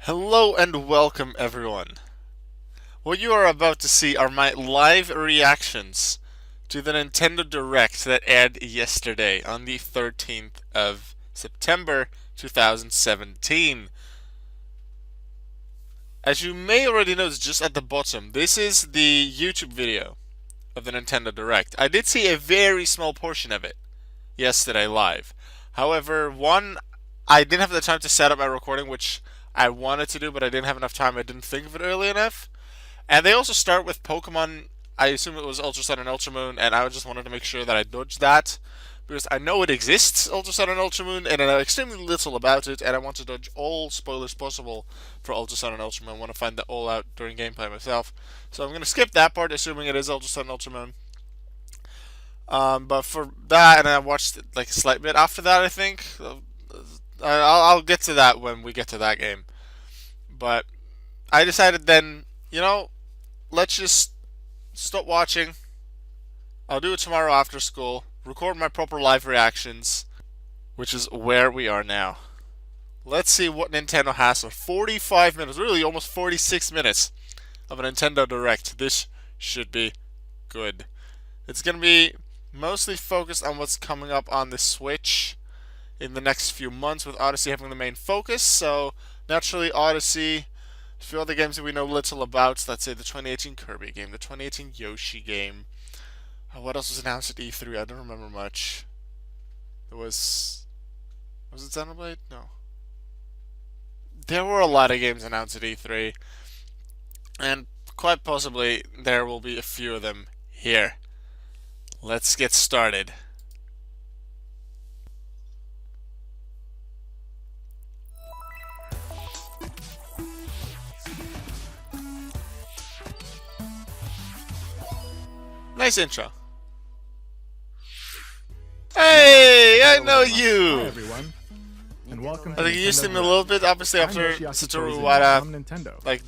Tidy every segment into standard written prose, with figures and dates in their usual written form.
Hello and welcome everyone. What you are about to see are my live reactions to the Nintendo Direct that aired yesterday on the 13th of September 2017. As you may already notice just at the bottom, this is the YouTube video of the Nintendo Direct. I did see a very small portion of it yesterday live. However, I didn't have the time to set up my recording, which I wanted to do, but I didn't have enough time. I didn't think of it early enough. And they also start with Pokemon. I assume it was Ultra Sun and Ultra Moon, and I just wanted to make sure that I dodged that. Because I know it exists, Ultra Sun and Ultra Moon, and I know extremely little about it, and I want to dodge all spoilers possible for Ultra Sun and Ultra Moon. I want to find that all out during gameplay myself. So I'm going to skip that part, assuming it is Ultra Sun and Ultra Moon. But for that, and I watched it like a slight bit after that, I think. I'll get to that when we get to that game. But I decided then, let's just stop watching. I'll do it tomorrow after school. Record my proper live reactions, which is where we are now. Let's see what Nintendo has for 45 minutes, really almost 46 minutes of a Nintendo Direct. This should be good. It's going to be mostly focused on what's coming up on the Switch in the next few months, with Odyssey having the main focus. So naturally Odyssey, a few other games that we know little about, let's say the 2018 Kirby game, the 2018 Yoshi game. What else was announced at E3? I don't remember much. Was it Xenoblade? No. There were a lot of games announced at E3, and quite possibly there will be a few of them here. Let's get started. Nice intro. Hey, I know you. Hi everyone, and welcome. I think you used him a little bit, obviously after Satoru Iwata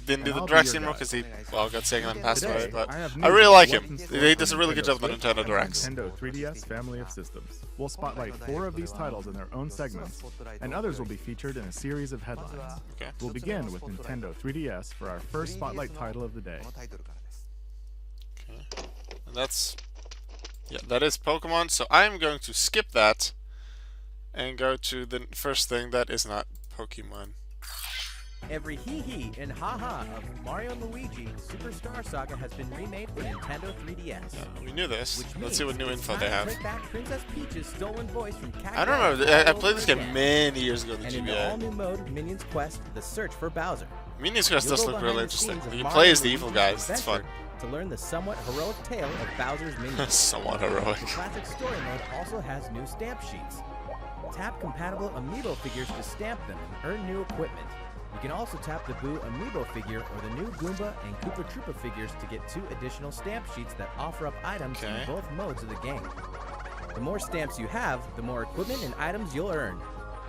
didn't do the Direct anymore because he got Sega and passed away. But I really like him. He does a really good job with the Nintendo Directs. Nintendo 3DS family of systems. We'll spotlight 4 of these titles in their own segments, and others will be featured in a series of headlines. Okay. We'll begin with Nintendo 3DS for our first spotlight title of the day. Okay. And that is Pokemon. So I'm going to skip that and go to the first thing that is not Pokemon. Every hee-hee and ha-ha of Mario & Luigi Superstar Saga has been remade for Nintendo 3DS. Yeah, we knew this. Let's see what new info they have. Bring back Princess Peach's stolen voice from Cacti. I don't remember. I played this game many years ago in the And in the GBA. all-new mode, Minions Quest: The Search for Bowser. Minions Quest does You'll go look behind really the interesting. scenes of You Mario play as and the evil Luigi's guys. It's fun. adventure to learn the somewhat heroic tale of Bowser's minions. Somewhat heroic. The classic story mode also has new stamp sheets. Tap compatible amiibo figures to stamp them and earn new equipment. You can also tap the Boo amiibo figure or the new Goomba and Koopa Troopa figures to get 2 additional stamp sheets that offer up items in both modes of the game. The more stamps you have, the more equipment and items you'll earn.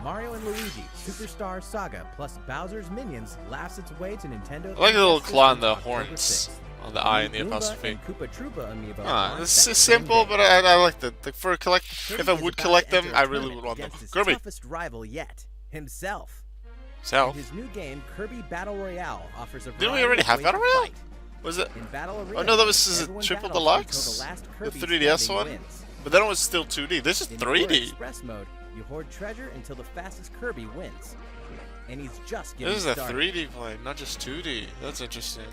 Mario & Luigi Superstar Saga plus Bowser's Minions laughs its way to Nintendo. I like the little 3DS claw on the October horns 6th. on the eye and the Goomba apostrophe. and Koopa Troopa amiibo This launch is that same simple, day. but I like that. Like for a collect, if Kirby I is would about collect to them, enter a I really tournament would want them. against his Kirby, toughest rival yet, himself. In Self. his new game, Kirby Battle Royale offers a Didn't we variety already of have ways Battle to Royale? fight. Was it? In Battle Arena, Oh no, that was everyone Triple battles Deluxe, until the last the Kirby 3DS standing one. wins. But then it was still 2D. This is In Core 3D. Express mode, you hoard treasure until the fastest Kirby wins. And he's just getting This is a started. 3D play, not just 2D. That's interesting.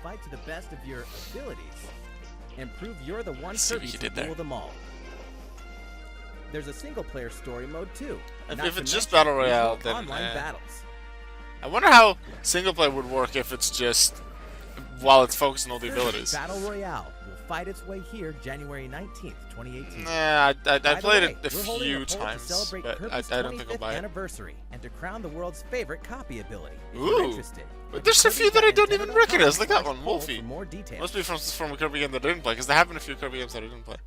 Fight to the best of your abilities and prove you're the one See what Kirby you to did there. rule them all. There's a single-player story mode too. If not it's to just mention Battle Royale, regional then, online battles. I wonder how single player would work if it's just while it's focused on all the Kirby abilities. Battle Royale will fight its way here January 19th, 2018. Nah, I By the played way, it a we're holding few poll to times, celebrate but Kirby's I don't think I'll 25th buy it. anniversary and to crown the world's favorite copy ability. If Ooh, you're interested, but there's a few that I don't even recognize. Look at that one, Poll Wolfie. for more details. Must be from a Kirby game that I didn't play, because there have been a few Kirby games that I didn't play.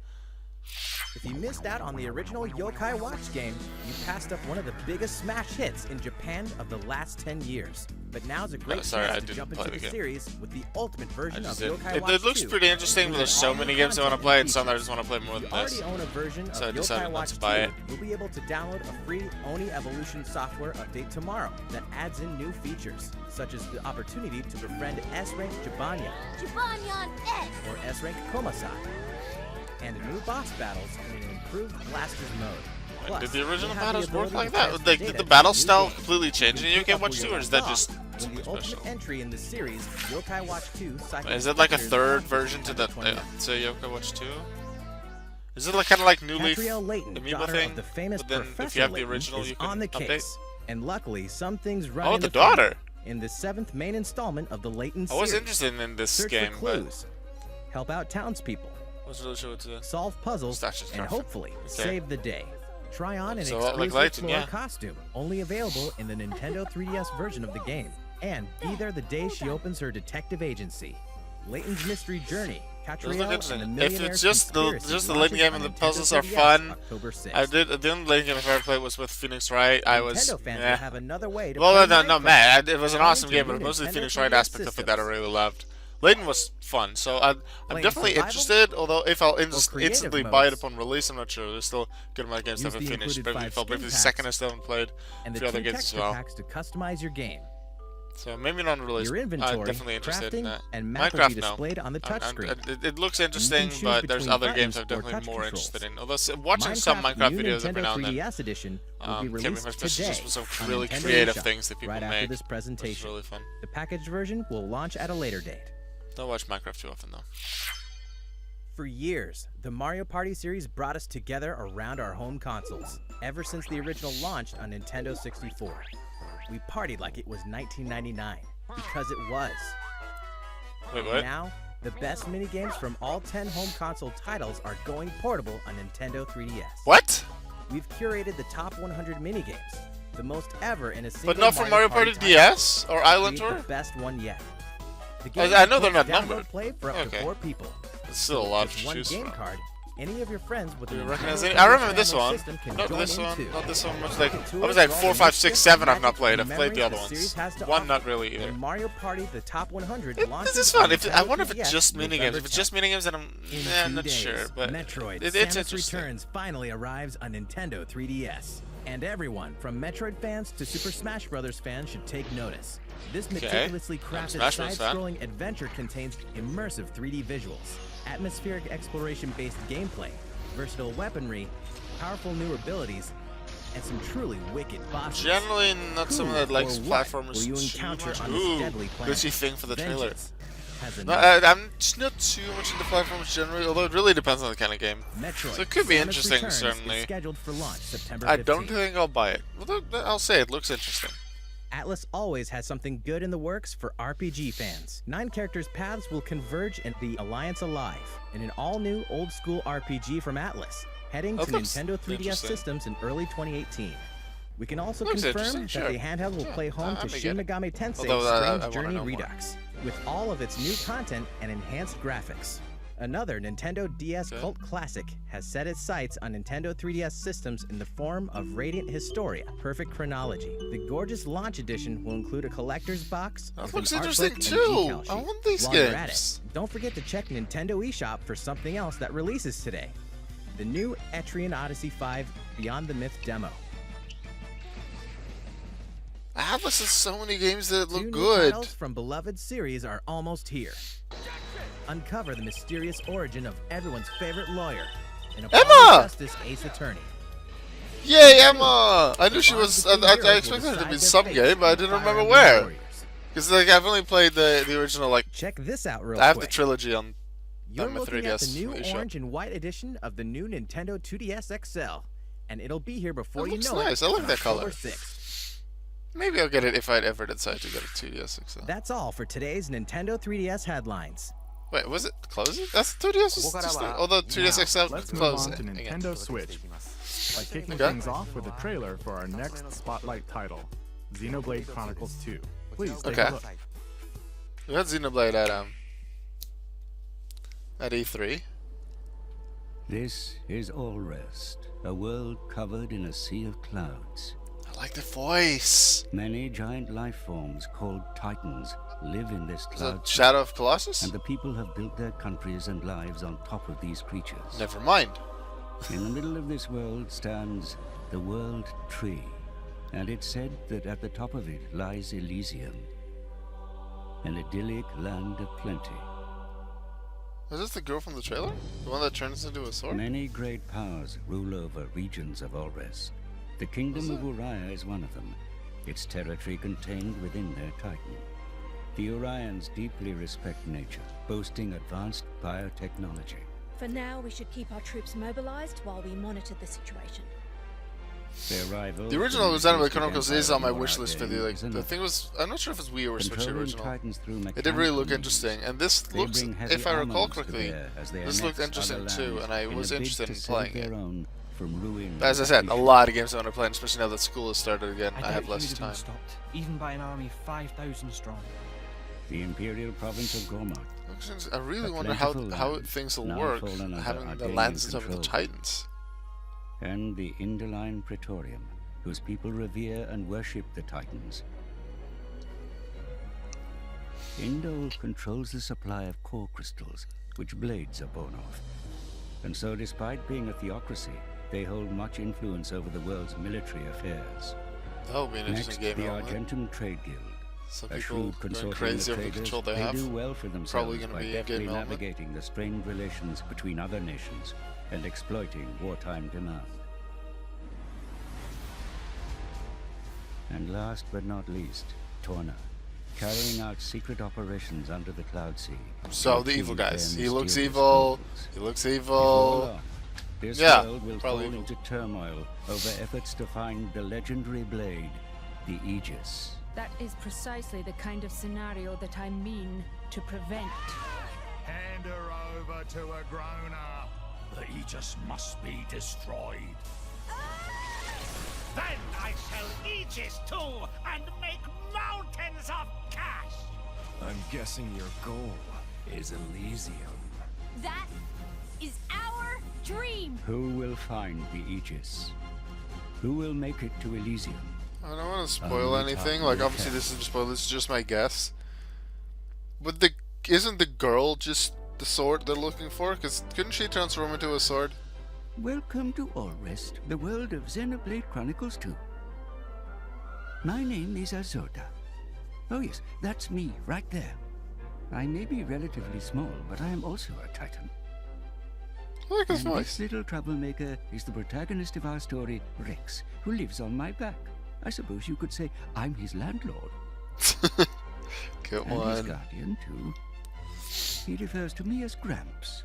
If you missed out on the original Yokai Watch game, you passed up one of the biggest smash hits in Japan of the last 10 years. But now's a great sorry, I chance to didn't jump play into the the game. series with the ultimate version of It, Yokai Watch it looks 2, pretty interesting, but there's so including many all games new I want to content play, and and some I features. just want to play more If than you already this. own a version So I of decided Yokai not Watch to 2, buy it. you'll be able to download a free Oni Evolution software update tomorrow that adds in new features, such as the opportunity to befriend S-Rank Jibanya Jibanyan S. or S-Rank Komasai, and new boss battles in an improved Blasters mode. Plus, Did the original you'll have the battles work ability like to that? transfer Like, data did the to battle new style games. completely change in You can Yokai pick Watch up 2, where or is you that left just off when something the ultimate special? entry in the series, Yokai Watch 2 Psychic Is it like a Adventures third launches version to the September 20th. to Yokai Watch 2? Is it like kind of like New Leaf Catriel Layton, Amiibo daughter thing? of the famous But then if Professor you have the Layton, original, is you can on the update? case. And luckily, some things run Oh, in the the family. daughter. In the 7th main installment of the Layton I was series. interested in this Search game, for but clues, help out townspeople, I wasn't really sure what to do. solve puzzles, That's just and graphic. hopefully Okay. save the day. Try on an So, like exclusive Layton, floor yeah. costume, only available in the Nintendo 3DS version of the game. And be there the day she opens her detective agency. Layton's Mystery Journey, Those Catriel look and the interesting. If Millionaire's it's just the Conspiracy Layton game launches and the on puzzles Nintendo are 3DS fun, October 6th. the only Layton game I've ever played was with Phoenix Wright. I was Nintendo fans will yeah. have another way to Well, play no, Minecraft. man. It was an According awesome to game, new but mostly the Nintendo Phoenix Wright 3DS aspect of it that I systems. really loved. Layton was fun, so I'm Playing definitely survival interested. Although if I'll creative instantly buy it modes. upon release, I'm not sure. There's still a good amount of games I Use haven't the finished. included Bravely 5 Default, Bravely skin Second I packs still haven't played. and A the few other 2 games as texture well. packs to customize your game. So maybe not on release. Your I'm inventory, definitely interested in crafting, that. and map will Minecraft, be no. displayed on the touchscreen. It looks You interesting, can choose but there's between other games buttons I'm or definitely touch more controls. interested in. Although watching some Minecraft New videos every Nintendo now and then. 3DS edition will be Can't be released much, especially today just with some on really Nintendo creative eShop, things that people right make. after this Which is presentation. really fun. The packaged version will launch at a later date. Don't watch Minecraft too often though. For years, the Mario Party series brought us together around our home consoles, ever since the original launched on Nintendo 64. We partied like it was 1999, because it was. Wait, what? Now, the best minigames from all 10 home console titles are going portable on Nintendo 3DS. What? We've curated the top 100 minigames, the most ever in a single But not from Mario Party title. DS or Island Create Tour? the best one yet. The I game know they're not supports download numbered. Play for up Okay. to 4 people. It's still a lot With to one choose game from. card, any of your friends with Do a you recognize Nintendo any? I remember 3DS this family one. system can Not join this in one. too. Not this one. Much like Second I tour was like for all 4, the 5, mischief, 6, 7. I've not magic, played. and I've played the memories other the series has ones. to One, offer. not really either. When Mario Party the top 100 This launches is fun. on If I Nintendo wonder if it's 3DS just minigames. November If it's just 10th. minigames, then In I'm 2 not days, sure. But Metroid it's Samus interesting. Returns finally arrives on Nintendo 3DS. And everyone, from Metroid fans to Super Smash Bros. Fans, should take notice. This meticulously I'm a crafted Smash Bros. fan. side-scrolling adventure contains immersive 3D visuals, atmospheric exploration-based gameplay, versatile weaponry, powerful new abilities, and some truly wicked bosses. Generally, not someone that Who likes or what platformers will you too encounter much. on this Ooh, deadly planet? glitchy thing for the trailer. Vengeance has a No, name. I'm just not too much into platforms generally, although it really depends on the kind of game. Metroid So it could be Samus interesting, Returns certainly. is scheduled for launch September 15th. I don't think I'll buy it. Well, I'll say it looks interesting. Atlas always has something good in the works for RPG fans. 9 characters' paths will converge in the Alliance Alive, in an all-new old-school RPG from Atlas, heading That to looks Nintendo 3DS interesting. systems in early 2018. We can also Looks confirm interesting, that sure. the handheld will Yeah, play home I to may Shin get it. Megami Tensei Although, I Strange wanna Journey know more. Redux, with all of its new content and enhanced graphics. Another Nintendo DS Okay. cult classic has set its sights on Nintendo 3DS systems in the form of Radiant Historia: Perfect Chronology. The gorgeous launch edition will include a collector's box, That with looks an art interesting book and too. decal I sheet. want these While you're at games. it, don't forget to check Nintendo eShop for something else that releases today: the new Etrian Odyssey 5 Beyond the Myth demo. Atlas has so many games that 2 look new good. titles from beloved series are almost here. Uncover the mysterious origin of everyone's favorite lawyer, an Emma! Apollo Justice Ace Attorney. Yay, Emma! I knew she Bonds was. between I heroes will expected her to decide be their some fate game, but I in didn't Fire remember Emblem where. Warriors. Because like I've only played the original. Like Check this out real I have quick. the trilogy on. You're my looking at the 3DS new eShop. orange and white edition of the new Nintendo 2DS XL, and it'll be here before That you looks know nice. it. I like on that color. October 6th. Maybe I'll get it if I'd ever decide to get a 2DS XL. That's all for today's Nintendo 3DS headlines. Wait, was it closing? That's 2DS was just although 2DS XL Let's move closed on to again. Nintendo Switch by kicking Okay. things off with a trailer for our next spotlight title, Xenoblade Chronicles 2. Please take Okay. a look. We had Xenoblade at E3. This is Allrest, a world covered in a sea of clouds. I like the voice. Many giant life forms called Titans live in this Is cloud that sea, Shadow of Colossus? and the people have built their countries and lives on top of these creatures. Never mind. In the middle of this world stands the World Tree, and it's said that at the top of it lies Elysium, an idyllic land of plenty. Is this the girl from the trailer? The one that turns into a sword? Many great powers rule over regions of Allrest. The Kingdom of Uriah is one of them, its territory contained within their Titan. The Urians deeply respect nature, boasting advanced biotechnology. For now, we should keep our troops mobilized while we monitor the situation. Their rival, The original the Xenoblade East Chronicles Empire is on my of wish list for the Uriah like. is The enough. thing was, I'm not sure if it's Wii or Switch Controlling original. Titans through It did really look mechanical interesting, means. and this They looks, bring heavy if I recall armaments to correctly, bear as they this looked annex interesting other too, lands and I in a was bid interested to in save playing their it. own from ruin But as I and said, a destruction. lot of games I want to play, especially now that school has started again. I doubt have he less would have been time. stopped, even by an army 5,000 strong. The imperial province of Gormak. I really A wonder plentiful how land, things will now work, fallen under having the Arcadian lands of the control. Titans. And the Indoline Praetorium, whose people revere and worship the Titans. Indol controls the supply of core crystals, which blades are born of. And so, despite being a theocracy, they hold much influence over the world's military affairs. That would be an Next, interesting game the element. Argentum Trade Guild. Some A people shrewd going consortium crazy of over the traders, control they they have. do well for themselves Probably gonna by be a game deftly element. navigating the strained relations between other nations and exploiting wartime demand. And last but not least, Torna, carrying out secret operations under the Cloud Sea. So to the evil achieve their guys. He looks mysterious evil. goals. He looks Before evil. long, this Yeah, world will probably fall evil. into turmoil over efforts to find the legendary blade, the Aegis. That is precisely the kind of scenario that I mean to prevent. Hand her over to a grown-up. The Aegis must be destroyed. Then I shall Aegis too and make mountains of cash. I'm guessing your goal is Elysium. That is our dream! Who will find the Aegis? Who will make it to Elysium? I don't want to spoil Only anything. time Like, will obviously, tell. this isn't a spoiler. This is just my guess. But isn't the girl just the sword they're looking for? Because couldn't she transform into a sword? Welcome to Allrest, the world of Xenoblade Chronicles 2. My name is Azota. Oh yes, that's me, right there. I may be relatively small, but I am also a Titan. I like his And voice. this little troublemaker is the protagonist of our story, Rex, who lives on my back. I suppose you could say I'm his landlord. Come And his on. guardian, too. He refers to me as Gramps.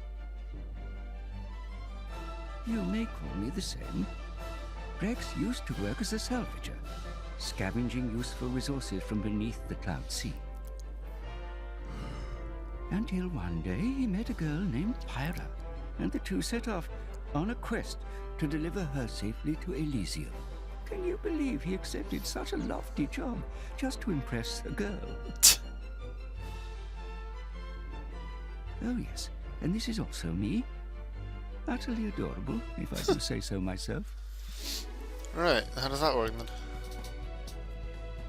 You may call me the same. Rex used to work as a salvager, scavenging useful resources from beneath the Cloud Sea. Until one day he met a girl named Pyra, and the two set off on a quest to deliver her safely to Elysium. Can you believe he accepted such a lofty job just to impress a girl? Oh yes, and this is also me. Utterly adorable, if I do say so myself. Alright, how does that work then?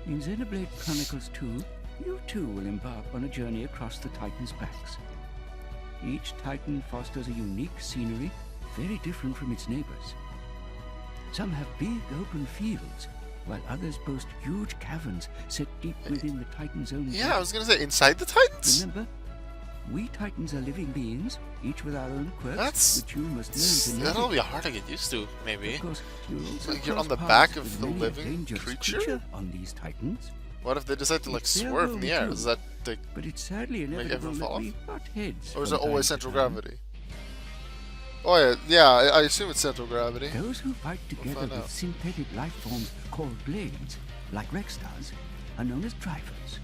In Xenoblade Chronicles 2, you too will embark on a journey across the Titan's backs. Each Titan fosters a unique scenery, very different from its neighbors. Some have big open fields, while others boast huge caverns set deep within the Titan's own Yeah, I body. was gonna say, inside the Titans? Remember, we Titans are living beings, each with our own quirks, That's- which you must learn to That'll navigate. be hard to get used to, maybe. Of course, you'll also Like you're cross on the paths back of with the many a living dangerous creature? on these Titans. What if they decide to, like, It's their swerve in home the air? too. Does that, like, But it's sadly Make inevitable everyone that fall we butt heads. or is from it always time to central time. gravity? Oh yeah, yeah, I assume it's central gravity. Those who fight together find with out. synthetic life forms called blades, like Rex does, are known as drivers.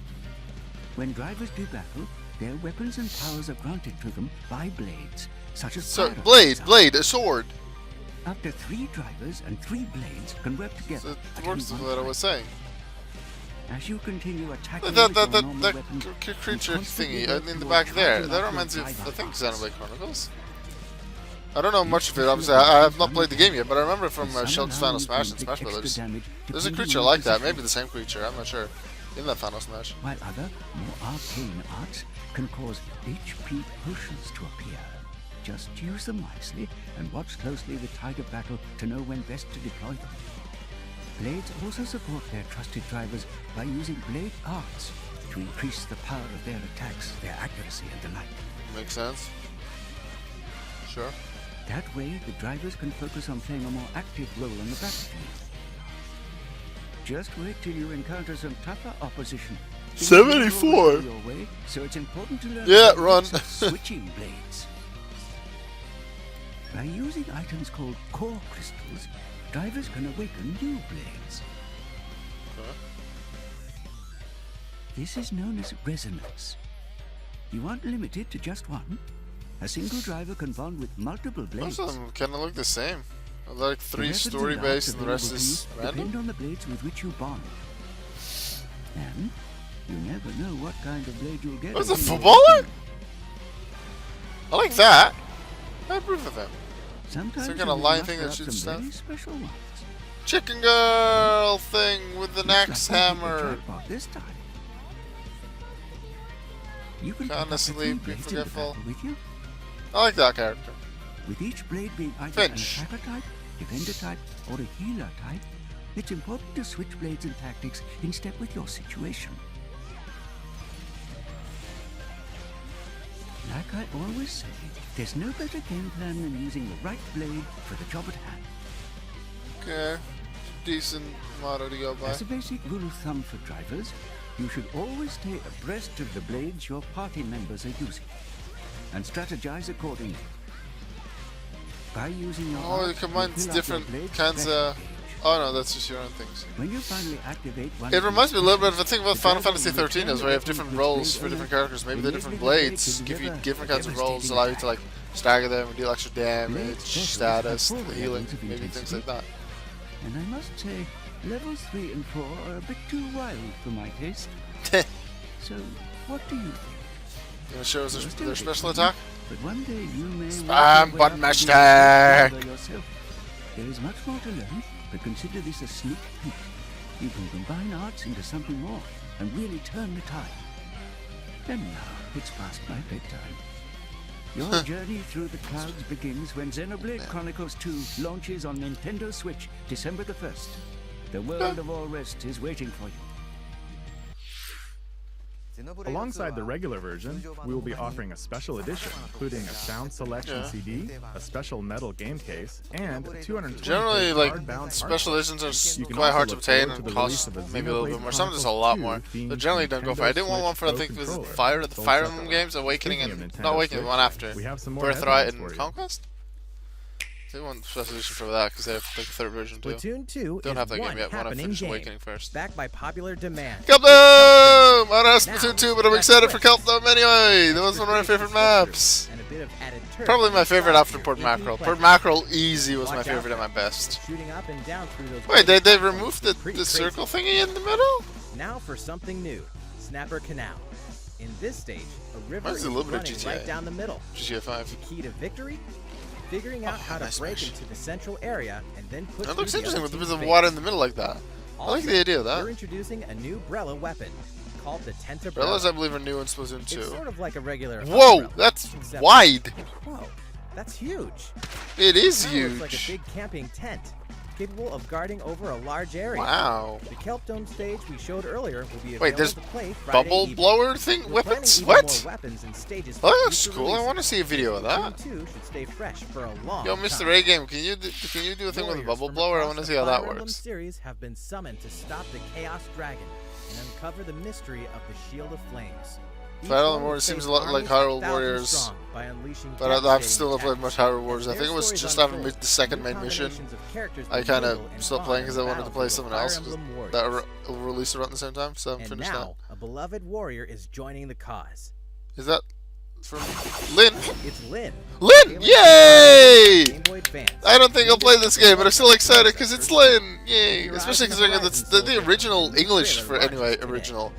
When drivers do battle, their weapons and powers are granted to them by blades, such as So, Pyra, for blade, example. a sword. Up to 3 drivers and 3 blades can work So together. it at works any with one what I time. was saying. As you continue attacking That with your normal that weapons, you creature constantly thingy work in the toward back there. charging That up your reminds me of, driver I think, powers. Xenoblade Chronicles. I don't know much of it. Obviously, I have not played the game yet, but I remember from Shulk's Final Smash and Smash Brothers. There's a creature like that, maybe the same creature. I'm not sure. In that Final Smash. While other, more arcane arts can cause HP potions to appear. Just use them wisely and watch closely the Tiger battle to know when best to deploy them. Blades also support their trusted drivers by using blade arts to increase the power of their attacks, their accuracy, and the like. Makes sense. Sure. That way, the drivers can focus on playing a more active role on the battlefield. Just wait till you encounter some tougher opposition. 74. Your way, so it's important to learn Yeah, run. switching blades. By using items called core crystals, drivers can awaken new blades. This is known as resonance. You aren't limited to just one. A single driver can bond with multiple blades. Most of them kind of look the same. Like 3 The weapons and story-based arts and the rest available is to you random. depend on the blades with which you bond. And you never know what kind of blade you'll get. What's a until you footballer? awaken. I like that. I approve of them. Sometimes Some you kind of will line muster thing that up shoots some stuff. very special ones. Chicken girl thing with the Looks axe like we hit the hammer. jackpot this time. You can Kinda pick up the sleepy, three blades in the forgetful. battle with you. I like that character. With each blade being either Finch. an attacker type, defender type, or a healer type, it's important to switch blades and tactics in step with your situation. Like I always say, there's no better game plan than using the right blade for the job at hand. Okay. Decent motto to go by. As a basic rule of thumb for drivers, you should always stay abreast of the blades your party members are using, and strategize accordingly. By using your Oh, art, it you combines fill up your different blade's kinds special of... gauge. Oh no, that's just your own things. When you finally activate one It of reminds these me a little bit of the features, thing about the Final driver Fantasy will 13 return is where you have the different which roles blade for different alert, characters. Maybe the different enabling the blade blades to give you deliver different a kinds of roles, devastating allow you to attack. like stagger them, deal extra damage, Blade specials status, have 4 healing, levels of maybe things intensity. like that. And I must say, levels 3 and 4 are a bit too wild for my taste. So, what do you think? You wanna show us You're their, still their a bit special young, attack? But one day you may Spam work button your way up match to be a tag. driver yourself. There is much more to learn, but consider this a sneak peek. You can combine arts into something more and really turn the tide. And now it's past my bedtime. Your journey through the clouds begins when Xenoblade Chronicles 2 launches on Nintendo Switch December the 1st. The world of all rest is waiting for you. Alongside the regular version, we will be offering a special edition, including a sound selection Yeah. CD, a special metal game case, and a 220 Generally, like, hardbound special artwork. editions are You can quite also hard to look obtain forward to and the cost release of a maybe a little bit Xenoblade more. Some just a Chronicles lot 2 more. themed But generally don't go for it. I didn't want one for, I Nintendo think, was Switch the Pro Fire controller. Emblem games, Awakening Speaking of and... Nintendo Not Awakening, the one Switch, after. we have some more Birthright headlines and for you. Conquest? They want special edition for that because they have like the third version too. Splatoon 2 Don't is have that one game yet. Want to happening finish game, Awakening first. backed by popular demand. Kelpdome! I don't have Now, Splatoon 2, but I'm that's excited for Twitch. Kelpdome anyway. That was one of my favorite maps. And a bit of added turf Probably my favorite inside after your Port inky Mackerel. Port pleasure. Mackerel easy was my Watch out favorite and my for best. Shooting up and down through those Wait, big they platforms removed is the pretty circle crazy. thingy in the middle? Now for something new, Snapper Canal. In this stage, a river Reminds is me a little bit of running GTA. right down the middle. GTA 5. Key to victory? Figuring out how to nice break mesh. into the central area and then push That through looks the interesting other with a bit team's of base. water in the middle like that. I like the idea of We're that. introducing a new Brella weapon called the Tentabrella. Umbrellas, I believe, are new in Splatoon It's 2. sort of like a regular Whoa, umbrella, that's except- wide. Whoa, that's huge. It is Now looks like a huge. big camping tent, capable of guarding over a large area. Wow. The Kelp Dome stage we showed earlier will be available Wait, there's to play Friday bubble evening. blower thing? We're planning Weapons? even What? more weapons and stages Oh, for that looks future cool. I releases. want to see a video of that. Splatoon 2 should stay fresh for a long Yo, time. Mr. A Game, can you do a thing with a Warriors bubble from blower? I across want to the see how that Fire Emblem works. series have been summoned to stop the Chaos Dragon and uncover the mystery of the Shield of Flames. Each Fire Emblem one will Warriors seems face a lot like armies Hyrule 1,000 Warriors, strong by unleashing but I've devastating still not played attacks. much Hyrule As Warriors. I their think it was stories just after unfold, the second new main mission. combinations of characters I will kind mingle of and stopped bond playing in because I wanted to battle play through someone Fire else 'cause Emblem Warriors. that released around the same time, so I And finished now, a beloved warrior is joining the cause. that. Is that from Lynn? It's Lynn. Lynn! Taylor Yay! Game Boy Advance. I don't think I'll play this game, but I'm still excited because it's Lynn! Yay! Especially considering that's the original English for anyway, original.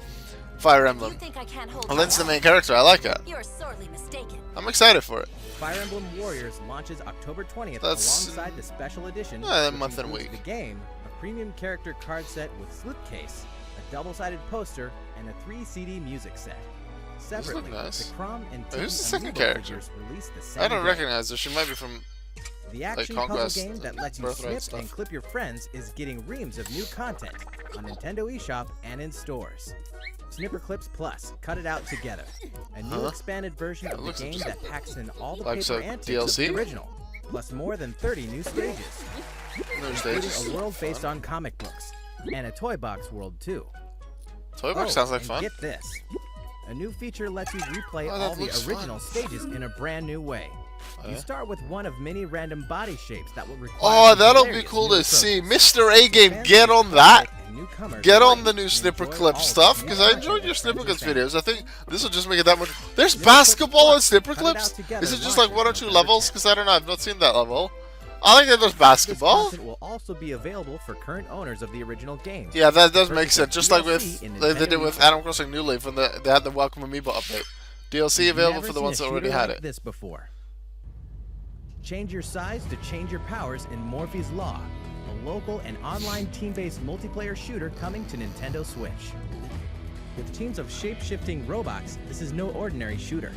Fire Emblem. You think I can't hold Lynn's the you main up? character. I like it. You're sorely mistaken. I'm excited for it. Fire Emblem Warriors launches October 20th That's- alongside the special edition, a which month and a includes week. the game, a premium character card set with slipcase, a double-sided poster, and a 3 CD music set. look Separately, nice. the Crom and Who's the Tiki second Amiibo character? figures released the same I don't day. recognize her. She might be from. The action Conquest puzzle game that lets you Birthright snip stuff. and clip your friends is getting reams of new content on Nintendo eShop and in stores. Snipper Clips Plus, cut it out together. A new expanded version of the looks game that packs in all the Like paper some antics DLC? of the original, plus more than 30 new stages, No including stages. a world based on comic books, and a Toy Box world too. Toy Box sounds like and fun. get this. A new feature lets you replay Oh, that all the looks original fun. stages in a brand new way. You start with one of many random body shapes that will require Oh, some that'll be hilarious cool new to see. approaches. Mr. A Game, Fans get of on the that. classic and newcomers Get on alike the new can Snipper enjoy Clip all of stuff, the because new I content enjoyed your with Snipper friends Clips and videos. I think this will just make it that much. There's Snipper Clips basketball in Plus, Snipper cut it out Clips? together, Is it just launches like 1 or on 2 November levels? 10th. Because I don't know, I've not seen that level. I like that there's basketball. This content will also be available for current owners of the original game. Yeah, that does make Purchase sense. Just like DLC with in they did Nintendo with eShop. Animal Crossing New Leaf when they had the Welcome Amiibo update. DLC You've available never for the seen ones a that already shooter had like it. this before. Change your size to change your powers in Morphe's Law, a local and online team-based multiplayer shooter coming to Nintendo Switch. With teams of shape-shifting robots, this is no ordinary shooter.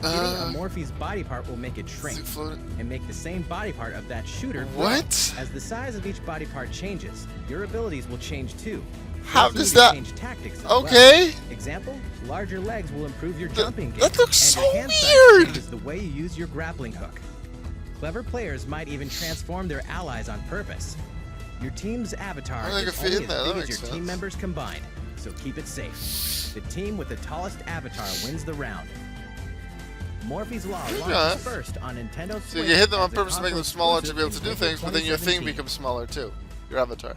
Getting a Morphe's body part will make it Is shrink it floating? and make the same body part of that shooter grow. What? As the size of each body part changes, your abilities will change too. How Forcing does you to that- change tactics as well. Okay. Example, larger legs will improve your jumping game. that looks and your so hand size weird. changes the way you use your grappling hook. Clever players might even transform their allies on purpose. Your team's avatar I think I is fit only in as there, that big as makes your sense. team members combined, so keep it safe. The team with the tallest avatar wins the round. Morphe's Law Yeah. launches first on Nintendo Switch. So you hit them on as a purpose to make them console smaller to be able to exclusive do in things, but then your thing 2017. becomes smaller too. Your avatar.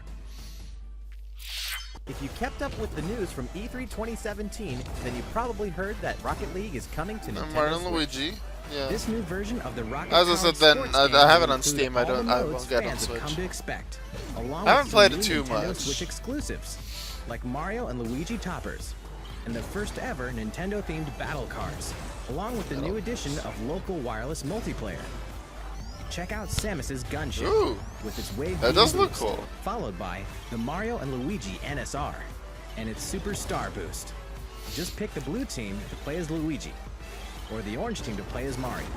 If you kept up with the news from E3 2017, then you probably heard that Rocket League is coming to Nintendo Mario and Switch. Luigi. Yeah. This new version of the Rocket As I Powered said then, sports I game have it will on include Steam, I all the don't- I modes won't get it on fans have Switch. come to expect, along I haven't with played some it new too Nintendo much. Switch exclusives, like Mario and Luigi Toppers, and the first ever Nintendo-themed battle cards, along with the new addition of local wireless multiplayer. Check out Samus's gunship Ooh. with its wave That beam does look boost, cool. followed by the Mario and Luigi NSR and its Super Star Boost. Just pick the blue team to play as Luigi, or the orange team to play as Mario.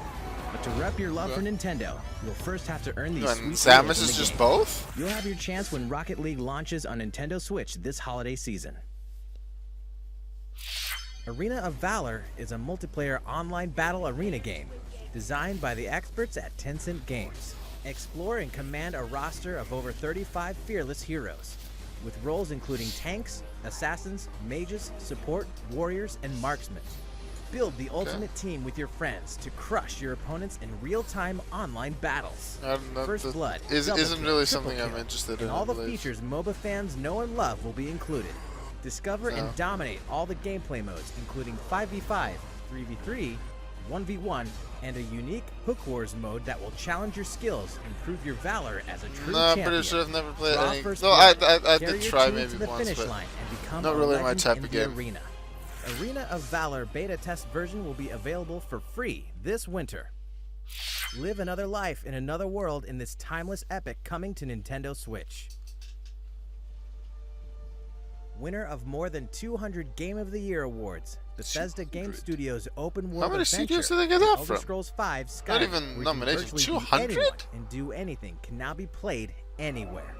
But to rep your love for Nintendo, you'll first have to earn these And sweet Samus rewards in is the just game. both? You'll have your chance when Rocket League launches on Nintendo Switch this holiday season. Arena of Valor is a multiplayer online battle arena game designed by the experts at Tencent Games. Explore and command a roster of over 35 fearless heroes, with roles including tanks, assassins, mages, support, warriors, and marksmen. Build the ultimate team with your friends to crush your opponents in real-time online battles. First Blood, Double isn't Kill, really Triple something I'm Kill, interested in. and all I the believe. features MOBA fans know and love will be included. Discover and dominate all the gameplay modes, including 5v5, 3v3, 1v1, and a unique Hook Wars mode that will challenge your skills and prove your valor as a true No, I'm champion. pretty sure I've never played Draw any. First No, I Blood, I carry did your try team maybe to the once, finish but line and become not a really my legend type in of the game. arena. Arena of Valor beta test version will be available for free this winter. Live another life in another world in this timeless epic coming to Nintendo Switch. Winner of more than 200 Game of the Year awards, Bethesda Game 200? Studios' open How world many adventure, studios did they get that Elder from? Scrolls V Skyrim, Not even where you can nominations, virtually be 200? anyone and do anything, can now be played anywhere.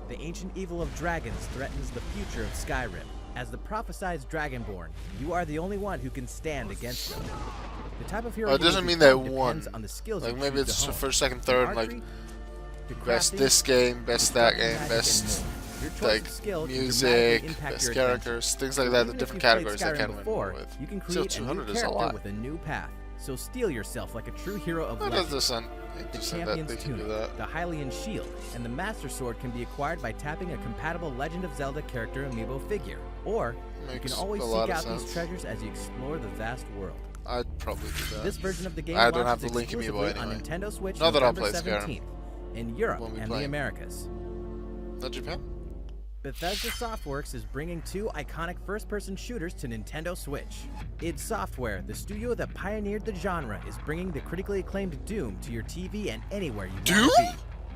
The ancient evil of dragons threatens the future of Skyrim. As the prophesized Dragonborn, you are the only one who can stand against them. The type of hero Oh, it you will doesn't mean they become won. depends on the skills Like you maybe choose it's to hone. first, second, From third, like archery to best crafting this game, best to that weapon game, magic and best more. Your choice like of skill can music, dramatically impact best your characters, things like that. The Even if different you've played categories I Skyrim can win before, with. you can Still, create a new 200 is a character lot. with a new path. So steel yourself like a true hero of That legend. does sound The interesting that they Champion's can do Tunic, that. the Hylian Shield, and the Master Sword can be acquired by tapping a compatible Legend of Zelda character amiibo figure. Or, you Makes can always a seek lot of out sense. these treasures as you explore the vast world. I'd probably do that. This version of the game I don't have launches the Link amiibo exclusively on anyway. Nintendo Switch Not that I'll November play Skyrim. 17th in Europe Won't be and the playing. Americas. Not Japan? Bethesda Softworks is bringing 2 iconic first-person shooters to Nintendo Switch. id Software, the studio that pioneered the genre, is bringing the critically acclaimed Doom to your TV and anywhere you want to be.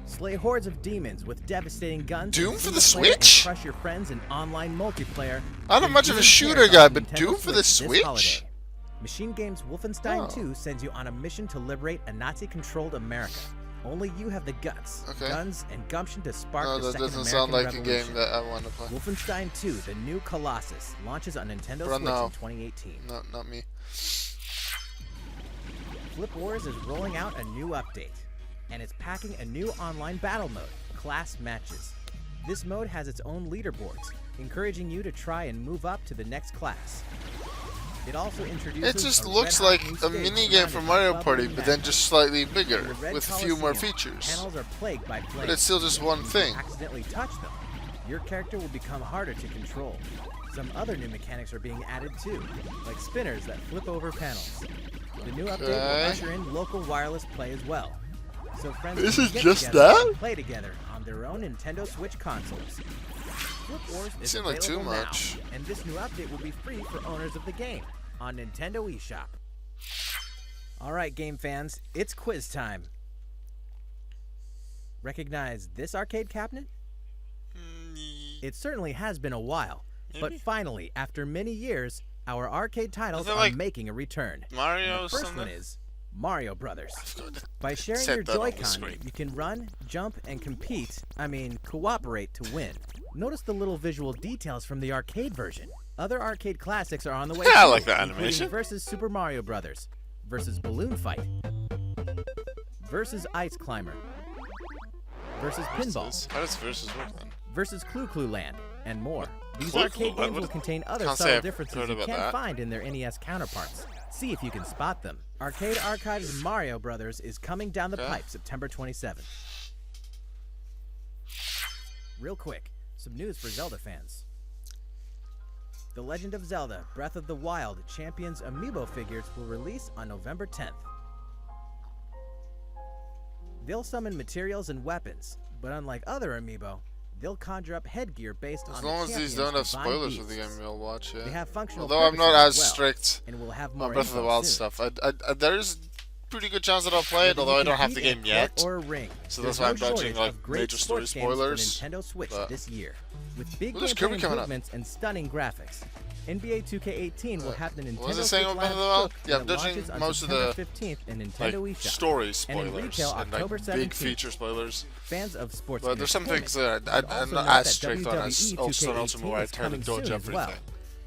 Slay hordes of demons with devastating guns. Doom for the single-player and Switch? Crush your friends in online multiplayer. I'm not much of a shooter guy, but Doom for the this Switch? holiday. Machine Games Wolfenstein Oh. 2 sends you on a mission to liberate a Nazi-controlled America. Only you have the guts, Okay. guns, and gumption to spark No, the that second doesn't American sound like Revolution. a game that I want to play. Wolfenstein 2: The New Colossus launches on Nintendo Bro, Switch no. in 2018. No, not me. Flip Wars is rolling out a new update, and it's packing a new online battle mode, Class Matches. This mode has its own leaderboards, encouraging you to try and move up to the next class. It also introduces It just a looks red-hot like new a stage mini game surrounded from by Mario bubbly Party, but then magma. just slightly In bigger, the Red with a few more Coliseum, features. Panels are plagued by flames. But it's still just one If you thing. accidentally touch them, your character will become harder to control. Some other new mechanics are being added too, like spinners that flip over panels. The new update will Okay. usher in local wireless play as well. So friends This can is get just together that? and play together on their own Nintendo Switch consoles. Flip Wars is Seemed like too available now, much. and this new update will be free for owners of the game on Nintendo eShop. Alright game fans, it's quiz time. Recognize this arcade cabinet? It certainly has been a while, but Maybe. finally, after many years, our arcade titles Is it are like making a return. Mario And or the first something? one is Mario Brothers. By Set sharing your that on the Joy-Con, screen. you can run, jump, and compete, cooperate to win. Notice the little visual details from the arcade version. Other arcade classics are on the way Yeah, I too, like that including animation. Versus Super Mario Brothers, versus Balloon Fight, versus Ice Climber, versus Pinball, How does versus work then? versus Clue Clue Land, and more. These Clue arcade Clue? games will What- contain other Can't say subtle I've differences heard you about can't that. find in their NES counterparts. See if you can spot them. Arcade Archives Mario Brothers is coming down the Okay. pipe September 27th. Real quick, some news for Zelda fans. The Legend of Zelda Breath of the Wild Champions Amiibo figures will release on November 10th. They'll summon materials and weapons, but unlike other Amiibo, they'll conjure up headgear based on As the long as these champion's don't have divine spoilers for the beasts. game, I'll watch it. They have functional Although I'm not purposes as as well, strict and we'll have more on Breath of the info Wild soon. stuff. There's pretty good chance that I'll play it, Whether although you I don't have the compete in game yet. court Or ring, So there's that's why I'm no dodging shortage like of great major story sports games for spoilers. Nintendo Switch but- this year. With big Ooh, there's gameplay Kirby coming up. improvements and stunning graphics, NBA 2K18 will have the Nintendo what was it Switch saying on Breath Live of the Wild? Book Yeah, I'm when it dodging launches on most of September the 15th in like Nintendo eShop. story And in spoilers retail, and October like 17th. big feature spoilers. Fans of sports But there's some entertainment things that should I'm also not note as that strict on as WWE Ultimate 2K18 where I is try to coming dodge soon as well. everything.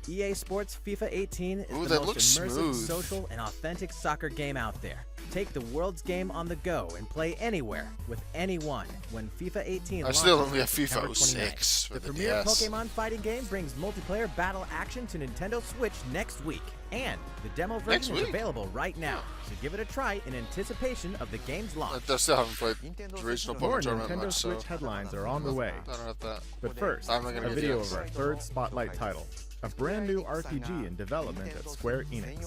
EA Sports FIFA 18 is Ooh, the that most looks immersive, smooth. social, and authentic soccer game out there. Take the world's game on the go and play anywhere with anyone when FIFA 18 I still launches only have on FIFA September 29th. 06 for The the premier DS. Pokemon fighting game brings multiplayer battle action to Nintendo Switch next week. And the demo Next version is week? available right now, so give it a try in anticipation of the game's launch. I still haven't played the original More Pokemon Tournament Nintendo much, so Switch headlines are on the way. I don't have that. But first, I'm not gonna a get video this. of our third Spotlight title, a brand new RPG in development at Square Enix.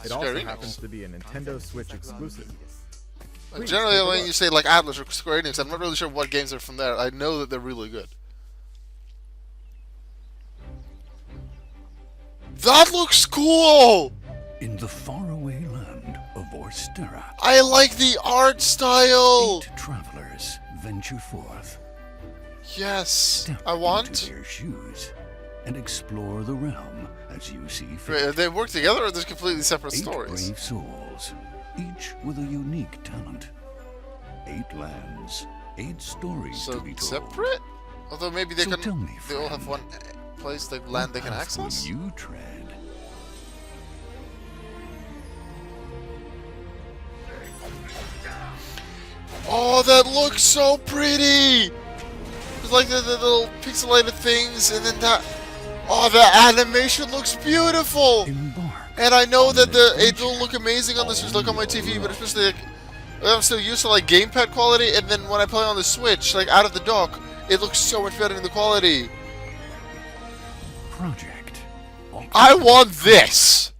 It also Enix? happens to be a Nintendo Switch exclusive. Like, Please generally, take a when look. you say like Atlas or Square Enix, I'm not really sure what games are from there. I know that they're really good. That looks cool! In the faraway land of Orstera, I like the art style! 8 travelers venture forth. Yes, Step I into want. their shoes and explore the realm as you see Wait, fit. they work together or there's completely separate 8 stories? brave souls, each with a unique talent. 8 lands, 8 stories So to be told. separate? Although maybe they So can. tell me, They all have friend, one place, like land they can What path will access. you tread? Oh, that looks so pretty! It's like the little pixelated things, and then that. Oh, the animation looks beautiful! Embark. And I know on that an it will look amazing on this, just look on my TV, but especially like, I'm still used to like gamepad quality, and then when I play on the Switch, like out of the dock, it looks so much better in the quality. Project. I want this!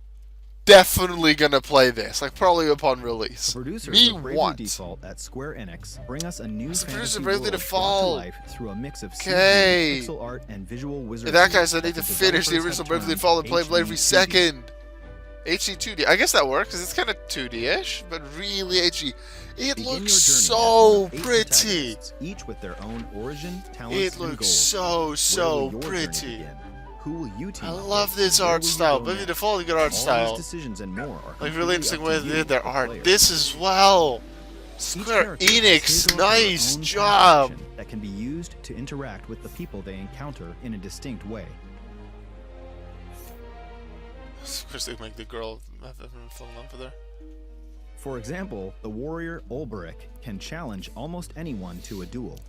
definitely gonna play this, like probably upon release. Producers Me of Bravely want. Default at Square Enix bring us a new It's the producer fantasy of Bravely world brought to Default. life through a mix of Okay. CG, pixel art, and visual wizardry. In that case, I that need to the finish the developers original have Bravely termed Default and play HD Bravely 2D. Second. HD 2D. I guess that works, because it's kind of 2D-ish, but really HD. It Begin your looks journey as so one of 8 pretty. protagonists, each with their own origin, talents, It and looks goals. so, Where so will your journey pretty. begin? Who will you team I up love with? this Where art will you style. go Bravely next? Default, you got art All these style. decisions and more are Like completely really interesting up way to they you, did their the art. player. This as well. Each Square character has his Enix, or her nice own path job. action that can be used to interact with the people they encounter in a distinct way. Of course, they make the girl have everyone fall in love with her. For example, the warrior Olberic can challenge almost anyone to a duel.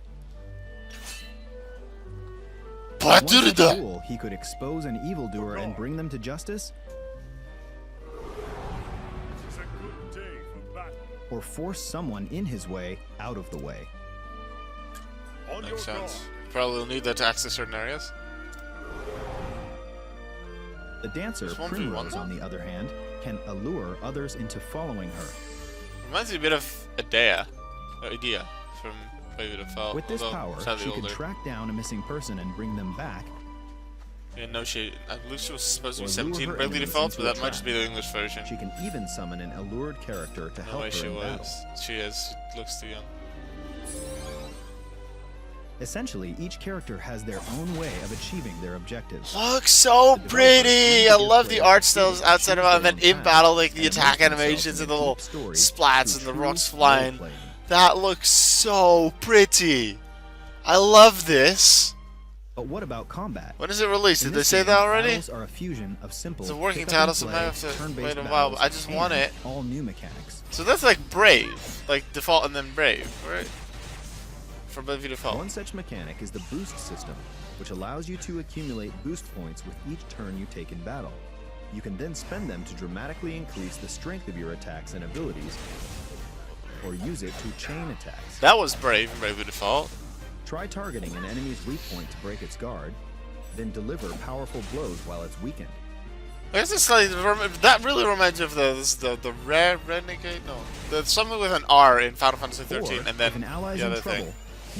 In one such Paturda. duel, he could expose an evildoer and bring them to justice, It's a good day for battle. or force someone in his way out of the way. On your Makes sense. guard. Probably will need that to access certain areas. The dancer There's 1v1 Primrose, though? on the other hand, can allure others into following her. Reminds me a bit of Idea from Bravely Default. With this although power, slightly she can older. track down a missing person and bring them back, Yeah, no, I believe she was supposed to be Or 17 lure her Bravely enemies Default, into but a that might just be trap. the English version. she can even summon an allured character to No help way her she in battle. was. She is. She looks too young. Essentially, each character has their own way of achieving their objectives. Looks so The developers pretty! wanted I to love play the art freely styles and outside of choose it, and their then own in path, battle, like the and attack immerse themselves animations in and the a little deep story splats and through the rocks true flying. role-playing. That looks so pretty! I love this! But what about combat? When is it released? In Did they this say game, that already? battles are a fusion of simple It's a working pick up and title, so I play, have to turn-based wait a while, but I battles, just want and it. all new mechanics. So that's like Brave. Like Default and then Brave, right? For Bravely Default. One such mechanic is the boost system, which allows you to accumulate boost points with each turn you take in battle. You can then spend them to dramatically increase the strength of your attacks and abilities, or use it to chain attacks. That was Brave in Bravely Default. Try targeting an enemy's weak point to break its guard, then deliver powerful blows while it's weakened. I guess it's like that really reminds me of the Rare Renegade. No, the something with an R in Final Fantasy Or, 13, and if then an ally's the in other trouble, thing.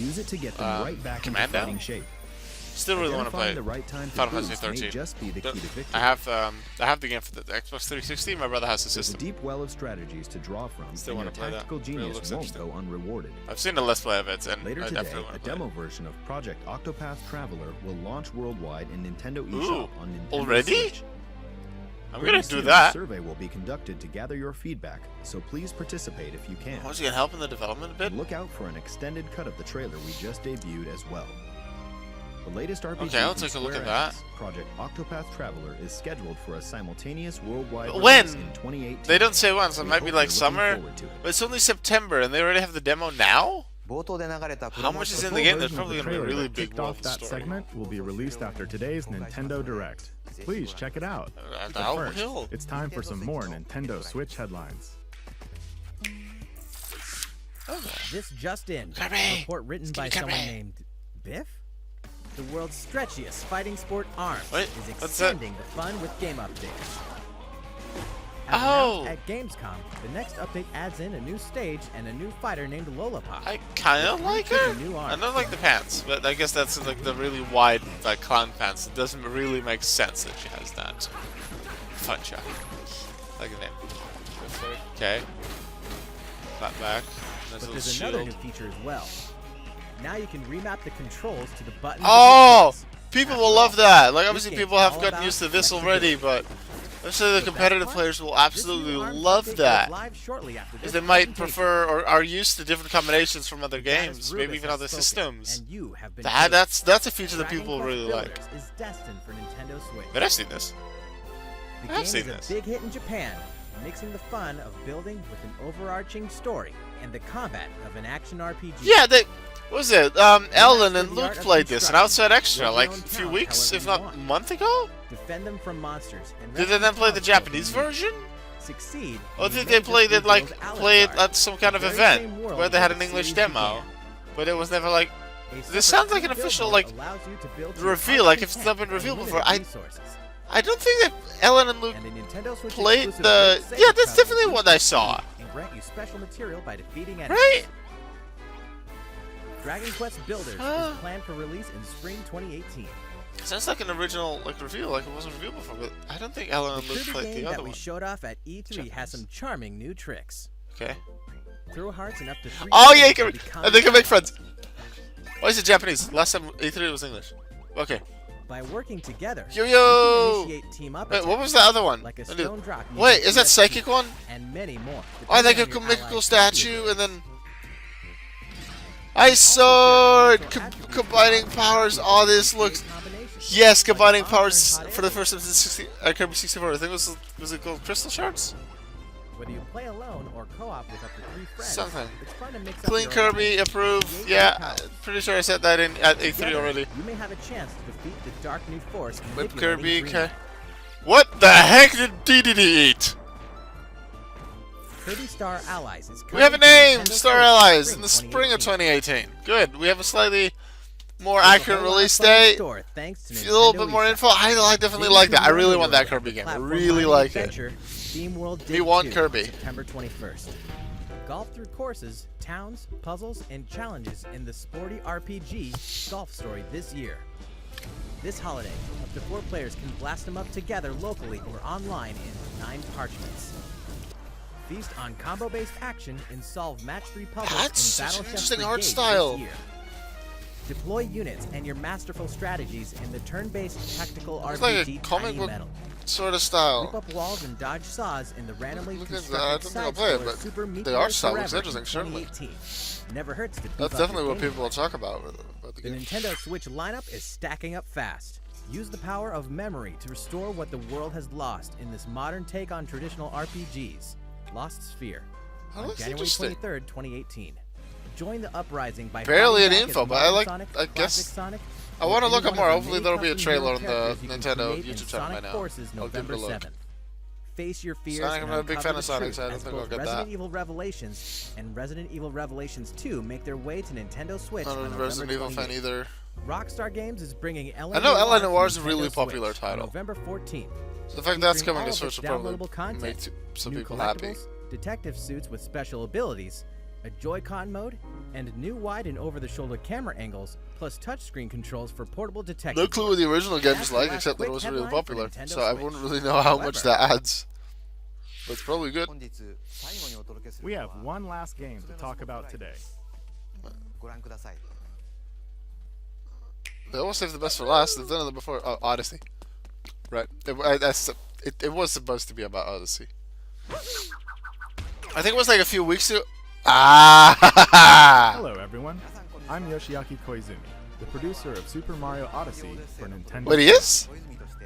use it to get them right back into Commando? fighting shape. Still really want to play Identifying the right time to Final Fantasy boost may 13. just be the key to victory. I have the game for the Xbox 360. My brother has the There's a system. deep well of strategies to draw from, Still and wanna your play that. tactical Really genius looks won't interesting. go unrewarded. I've seen a Let's Play of it, and Later I today, definitely want a to play. demo version of Project Octopath Traveler will launch worldwide in Nintendo Ooh, eShop on Nintendo already? Switch. I'm Pretty gonna do soon, that. A survey will be conducted to gather your feedback, so please participate if you can. Was he gonna help in the development a bit? And look out for an extended cut of the trailer we just debuted as well. The latest RPG Okay, I'll from take a look Square at that. Enix, Project Octopath Traveler is scheduled for a simultaneous worldwide When? release in 2018. They don't say when, so it We might hope be you're like looking summer. forward to it. But it's only September, and they already have the demo now. How much is in the full game? There's version of probably the gonna be a trailer really that big kicked off world that story. segment will be released after today's Nintendo Direct. Please check it out. But I'll first, will. it's time for some more Nintendo Switch headlines. This just in. Kirby! A report written by Kirby! someone named Biff? The world's stretchiest fighting sport, ARMS, Wait, is what's that? extending the fun with game updates. Oh! Announced at Gamescom, the next update adds in a new stage and a new fighter named Lollipop. I kind of like her. New I arms. don't like the pants, but I guess that's like the really wide like clown pants. It doesn't really make sense that she has that. Fun shot. Like the name. Okay. Flat back. There's a But little there's another new shield. feature as well. Now you can remap the controls to the buttons. Oh! of the keys. People After will all, love that. Like this obviously game's people have all gotten about used to this flexibility. already, but I'm sure the With that competitive part, players will this new absolutely ARMS love update goes that. live shortly after Because this they might presentation. prefer or are used to different combinations from other Dennis games, Rubis maybe even has other spoken, systems. and you have been That chosen. that's a feature that Dragon people Quest really like. Builders is destined for Nintendo Switch. But I've seen this. The I've game seen is this. a big hit in Japan, mixing the fun of building with an overarching story and the combat of an action RPG. Yeah, they. What was it? Ellen and the Luke art of played this, and construction. Outside Extra, Build your like own a few town weeks, however if you not want. a month ago. Defend them from monsters. And Did they rescue then play the townsfolk Japanese in need. version? Succeed. Or and you did may they just play it rebuild like play it Alucard, at some kind of the very event same world where they had where an the English series demo, began. but it was never like A this separate sounds like an build official mode like allows you to build your reveal, heart's like if it's content not been with revealed limited before. I resources. I don't think that Ellen and Luke And a Nintendo Switch played exclusive the. Great Yeah, Sega that's Travel definitely boosts what I your saw. speed And grant you special material by defeating enemies. Right? Dragon Quest Builders Huh. is planned for release in spring 2018. Sounds like an original reveal, like it wasn't revealed before, but I don't think Ellen The and Luke Kirby played game the that other we one. showed off at E3 has some charming new tricks. Okay. Throw hearts and up to 3 Oh yeah, you players can, become and they can make friends. Why is it Japanese? Last time E3 was English. Okay. By working together, Yo you yo! can initiate team up Wait, what attacks, was the other one? like a I do- stone drop Wait, using is that PSP, psychic one? and many more. Oh, they depending could on your make a cool allies' statue abilities. and then Ice Sword! Combining powers. Oh, this looks. Yes, combining powers for the first time since Kirby 64. I think was it called Crystal Shards? Whether you play alone or co-op with up to 3 friends, Something. it's fun to mix up Clean your Kirby, approve. Yeah, pretty sure I said that in at E3 Together, already. You may have a chance to defeat the dark new force. Whip manipulating Kirby. Green. Okay. What the heck did DDD eat? Kirby Star Allies is We have a coming to name, Nintendo Star Switch Allies, in the spring of 2018. 2018. Good. We have a slightly more There's a accurate whole lot of release fun in date. store, thanks to A little Nintendo bit more eShop. info. I definitely like that. I really want that Kirby game. I really like it. Steam World We Dig want 2, Kirby. September 21st. Golf through courses, towns, puzzles, and challenges in the sporty RPG Golf Story this year. This holiday, up to 4 players can blast them up together locally or online in 9 parchments. Feast on combo-based action and solve match 3 puzzles That's in such an Battle Chef interesting art Brigade style. this year. Deploy units and your masterful strategies in the turn-based tactical Looks RPG like a comic Tiny book Metal. sort of Leap style. up walls and dodge saws in the randomly Look at that. constructed I don't think I'll play it, but Super Meat the Boy art style looks Forever interesting, in certainly. 2018. Never hurts to beef That's up definitely your what game. people will talk about the The game. Nintendo Switch lineup is stacking up fast. Use the power of memory to restore what the world has lost in this modern take on traditional RPGs. Lost Sphere. That On looks January interesting. 23rd, 2018. Join the uprising by Barely fighting any back info, as but I Modern like- Sonic, I Classic guess- Sonic, I or want to any look one up more. of the Hopefully many there'll be a custom trailer hero on the characters you can Nintendo create in YouTube channel by Sonic now. Forces I'll give it a November look. 7th. Face your fears Sonic, and I'm not a big uncover fan the of Sonic, truth so I don't as think I'll both get Resident that. Evil Revelations and Resident Evil Revelations 2 make their way to Nintendo Switch Not on a November Resident Evil fan 28th. either. Rockstar Games is bringing Ellen I know Noir Ellen to Noir is a Nintendo really Switch popular on title. November 14th. So the fact that's featuring coming all to of Switch its will probably downloadable content. make some New people happy. collectibles, detective suits with special abilities, a Joy-Con mode, and new wide and over-the-shoulder camera angles, plus touchscreen controls for portable detective. No clue what the original game That's is the like, last except that it quick was really headline for popular. Nintendo So I Switch. wouldn't really know how much However- that adds. But it's probably good. We have one last game to talk about today. They always save the best for last. They've done it before. Oh, Odyssey. Right. It was supposed to be about Odyssey. I think it was like a few weeks ago. Ah! Hello, everyone. I'm Yoshiaki Koizumi, the producer of Super Mario Odyssey for Nintendo. Wait, he is?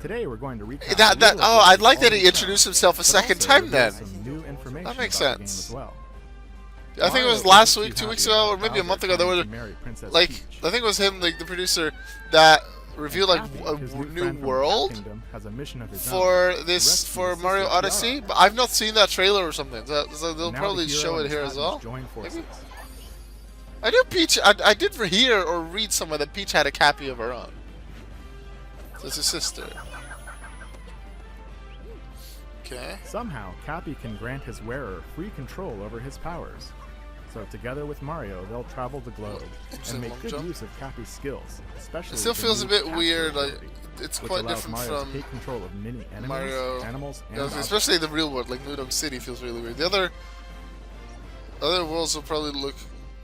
Today we're going to recap. I'd like that he introduced himself a second time then. Some new information That makes about the game sense. as well. I think it was last week, 2 weeks ago, or maybe a month ago. There was like I think it was him, like the producer, that revealed like a new world for this for Mario Odyssey. But I've not seen that trailer or something. So they'll probably show it here as well. Maybe. I knew Peach. I did hear or read somewhere that Peach had a Cappy of her own. That's his sister. Okay. Somehow, Cappy can grant his wearer free control over his powers. So together with Mario, they'll travel the globe and make good use of Cappy's skills, especially. It still the feels a new bit capture weird. Like ability, it's which quite allows different Mario to from take control of many enemies, Mario. animals, and Yeah, especially the real world, like Nudong City, feels really weird. The other worlds will probably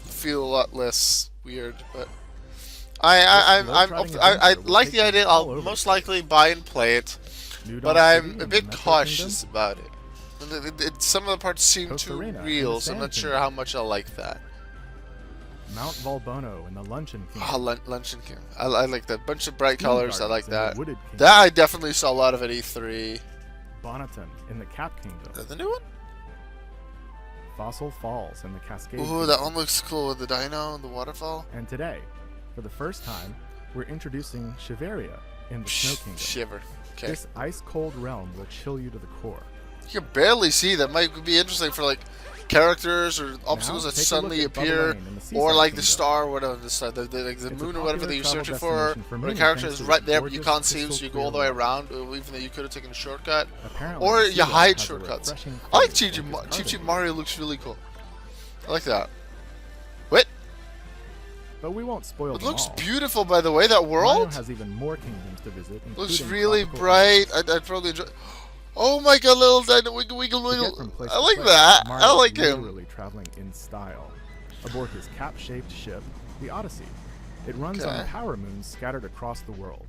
feel a lot less weird, but I like the idea. I'll most likely buy and play it, but I'm a bit cautious about it. Some of the parts seem too real, so I'm not sure how much I'll like that. Mount Volbono and the Luncheon Kingdom. Oh, Luncheon King. I like that. Bunch of bright colors. I like Gardens in the that. Wooded Kingdom. That I definitely saw a lot of at E3. Bonneton in the Cap Kingdom. The new one? Fossil Falls in the Cascade Ooh, Kingdom. that one looks cool with the dino and the waterfall. And today, for the first time, we're introducing Shiveria in the Snow Kingdom. Shiver. Okay. This ice-cold realm will chill you to the core. You can barely see. That might be interesting for like characters or obstacles that take a suddenly look at Bubble appear, Lane in the or Seaside like the Kingdom. star, or whatever, the star, like the It's a moon or whatever popular that you're travel searching for. destination for Where the many character thanks is to right its there, but you gorgeous, can't see him, so you go all the way crystal clear around, even though you could have taken a shortcut. Apparently, Or the you Sea hide World has a shortcuts. refreshing I like flavor Cheap that is Cheap other- Mario looks really cool. I like that. Wait, But we won't spoil it them looks all. beautiful, by the way. That Mario world has even more kingdoms to visit. looks including really tropical bright. islands. I'd probably enjoy. Oh my god, little dino, wiggle, wiggle, To get wiggle. from place I to like place, that. Mario I is like him. literally traveling in style. Aboard his cap-shaped ship, the Odyssey. It runs on Okay. power moons scattered across the world.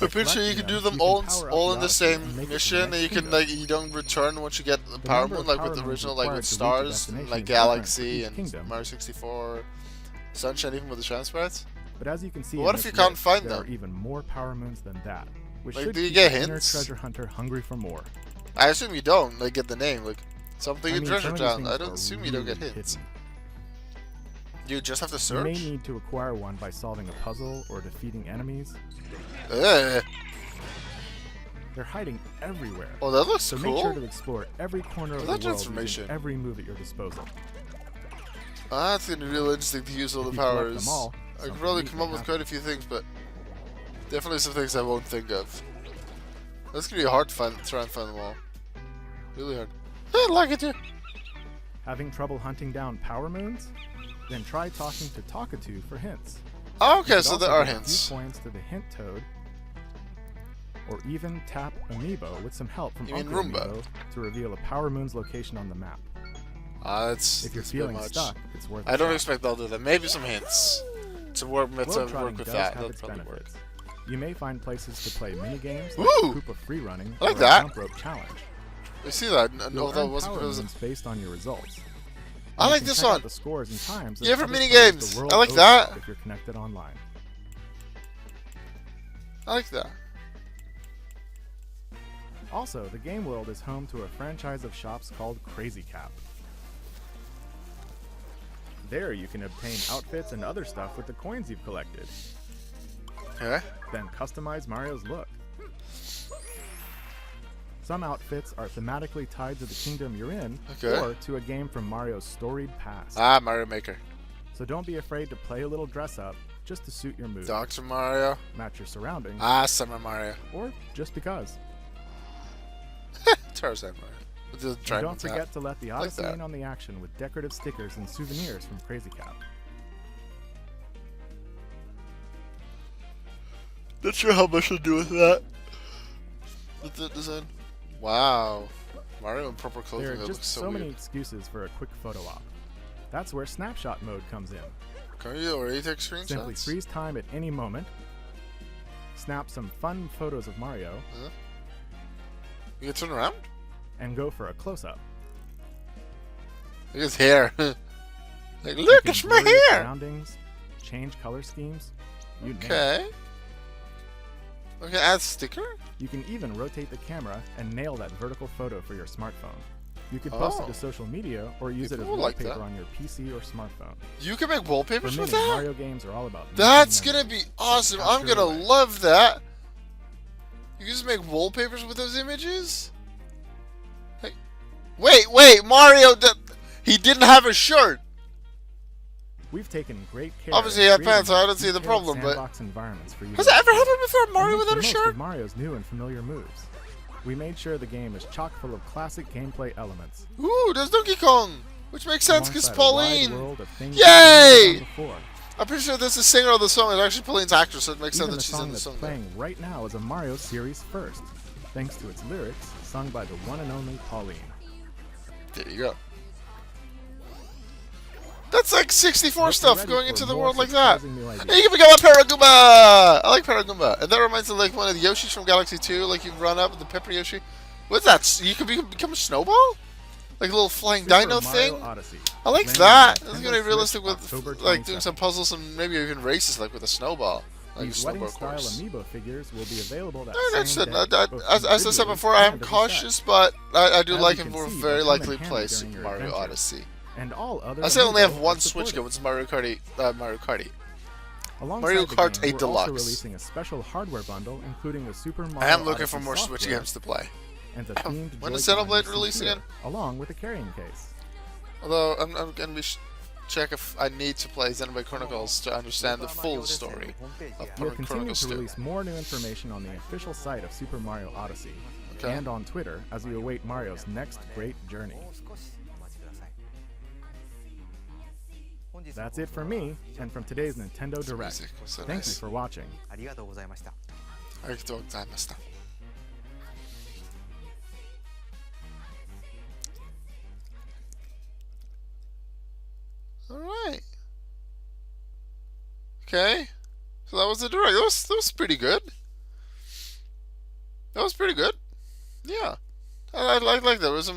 I'm pretty sure you can do them all in the same mission, and you can like you don't return once you get the power number moon, of like power with the moons original, like required with to reach a stars, destination and, like is different for Galaxy each and kingdom. Mario 64, Sunshine, even with the shine sprites. But as you can see, But what in if this you can't list, find there them? are even more power moons than that, which Like, should do you keep get the inner hints? treasure hunter hungry for more. I assume you don't like get the name, like something I in mean, Treasure some of these Town. things I don't are assume you don't get really hints. hidden. You just have to You may search. need to acquire one by solving a puzzle or defeating enemies. Ugh. They're hiding everywhere. Oh, that looks So cool. make sure to explore every corner of the That world transformation. using every move at your disposal. Ah, it's gonna be real interesting to use all the If you collect powers. them all, I could something probably neat come may up with happen. quite a few things, but definitely some things I won't think of. That's gonna be hard to try and find them all. Really hard. I like it too. Having trouble hunting down power moons? Then try talking to Talkatoo for hints. Oh, You okay, could so also there are give a hints. few points to the hint toad, or even tap Amiibo with some help from You mean Uncle Roomba? Amiibo to reveal a power moon's location on the map. Ah, that's If you're that's a bit feeling much. stuck, it's worth a I don't shot. expect they'll do that. Maybe some hints to work with Globetrotting with does that. have That'll its probably work. benefits. You may find places to play mini games like Ooh! Koopa Free Running I like or that. a Jump Rope Challenge. You see that? And You'll although it earn wasn't power because moons based on your results. I You like can this check out one. The scores and times of Yeah, for other mini players games. the world I like over that. If you're connected online. I like that. Also, the game world is home to a franchise of shops called Crazy Cap. There you can obtain outfits and other stuff with the coins you've collected. Okay. Then customize Mario's look. Some outfits are thematically tied to the kingdom you're in, Okay. or to a game from Mario's storied past. Ah, Mario Maker. So don't be afraid to play a little dress up, just to suit your mood, Dr. Mario. match your surroundings, Ah, Summer Mario. or just because. Tarzan Mario. With the And dragon don't tap. forget to let the Like Odyssey that. in on the action with decorative stickers and souvenirs from Crazy Cap. Not sure how much to do with that. With the design. Wow. Mario in proper clothing. There are That just looks so, so weird. many excuses for a quick photo op. That's where snapshot mode comes in. Can you already take screenshots? Simply freeze time at any moment, snap some fun photos of Mario, You can turn around? and go for a close-up. Look at his hair. Like, You look, can it's my blur your hair! surroundings, change color schemes, you name it. Okay. Okay, add sticker? You can even rotate the camera and nail that vertical photo for your smartphone. You could post Oh. it to social media or use it as People like wallpaper that. on your PC or smartphone. You can make For wallpapers many, with that? Mario games are all about That's making gonna be memories. awesome. I'm Capture gonna away. love that. You can just make wallpapers with those images? Hey, wait, Mario, he didn't have a shirt. We've taken great care. Obviously, in he had creating pants, so I don't see the detailed problem, but- sandbox environments for you Has to that ever explore. happened before, Mario And make without a the most shirt? of Mario's new and familiar moves. We made sure the game is chock full of classic gameplay elements. Ooh, there's Donkey Kong, which makes sense because alongside a wide Pauline. world of things Yay! you've never done before. I'm pretty sure this is the singer of the song. It's actually Pauline's actress, so it makes Even sense the that she's song in the that's song. playing right now is a Mario series first, thanks to its lyrics sung by the one and only Pauline. There you go. That's like 64 Hope stuff you're ready going for into the more world like that. surprising new ideas. And you can become a Paragoomba! I like Paragoomba. And that reminds me of like one of the Yoshis from Galaxy 2, like you run up with the Pepper Yoshi. What's that? You can become a snowball? Like a little flying Super dino Mario thing? Odyssey. I like Landing that. on It's Nintendo gonna be realistic Switch with October like doing 27th. some puzzles and maybe even races like with a snowball. Like These a wedding snowball style course. amiibo figures will be available that I'm same interested. day, both As I said individually before, I am and as a set. cautious, but I do As like you him can for a see, very they come in likely handy play during Super your Mario adventure. Odyssey. And all other I say I only have amiibo one are Switch supported. game, it's Mario Kart. Alongside Mario the Kart game, 8 we're also Deluxe. releasing a special hardware bundle, including the Super Mario I am looking Odyssey for more Switch software games to play. and the themed When does Joy-Con Xenoblade with release Sincere, again? along with a carrying case. Although I'm gonna be check if I need to play Xenoblade Chronicles to understand the full story of We'll continue Chronicles to 2. release more new information on the official site of Super Mario Odyssey Okay. and on Twitter as we await Mario's next great journey. That's it from me and from today's Nintendo Direct. Music was so Thank you nice. for watching. ありがとうございました。ありがとうございました。Alright. Okay. So that was the direct. That was pretty good. That was pretty good. Yeah. I like that. There was